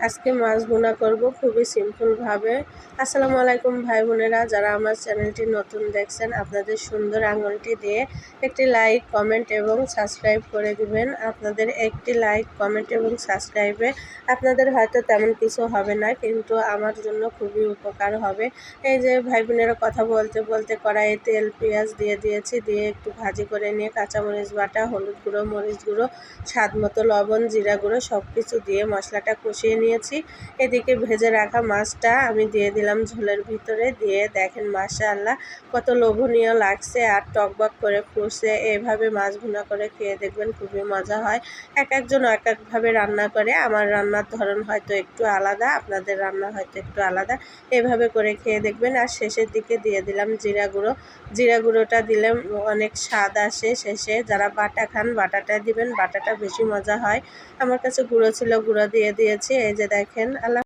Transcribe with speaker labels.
Speaker 1: আজকে মাছ ভুনা করব খুবই সিম্পলভাবে। আসসালামু আলাইকুম ভাই বোনেরা, যারা আমার চ্যানেলটি নতুন দেখছেন আপনাদের সুন্দর আঙুলটি দিয়ে একটি লাইক, কমেন্ট এবং সাবস্ক্রাইব করে দিবেন। আপনাদের একটি লাইক, কমেন্ট এবং সাবস্ক্রাইবে আপনাদের হয়তো তেমন কিছু হবে না, কিন্তু আমার জন্য খুবই উপকার হবে। এই যে ভাই বোনেরা, কথা বলতে বলতে কড়াইয়ে তেল পেঁয়াজ দিয়ে দিয়েছি, দিয়ে একটু ভাজি করে নিয়ে কাঁচামরিচ বাটা, হলুদ গুঁড়ো, মরিচ গুঁড়ো, স্বাদ মতো লবণ, জিরা গুঁড়ো সব কিছু দিয়ে মশলাটা কষিয়ে নিয়েছি। এদিকে ভেজে রাখা মাছটা আমি দিয়ে দিলাম ঝোলের ভিতরে, দিয়ে দেখেন মাশাআল্লাহ কত লোভনীয় লাগছে আর টকবক করে ফুটছে। এভাবে মাছ ভুনা করে খেয়ে দেখবেন, খুবই মজা হয়। এক একজন এক একভাবে রান্না করে, আমার রান্নার ধরন হয়তো একটু আলাদা, আপনাদের রান্না হয়তো একটু আলাদা। এভাবে করে খেয়ে দেখবেন। আর শেষের দিকে দিয়ে দিলাম জিরা গুঁড়ো। জিরা গুঁড়োটা দিলে অনেক স্বাদ আসে শেষে। যারা বাটা খান বাটাটা দিবেন, বাটাটা বেশি মজা হয়। আমার কাছে গুঁড়ো ছিল, গুঁড়ো দিয়ে দিয়েছি। এই যে দেখেন।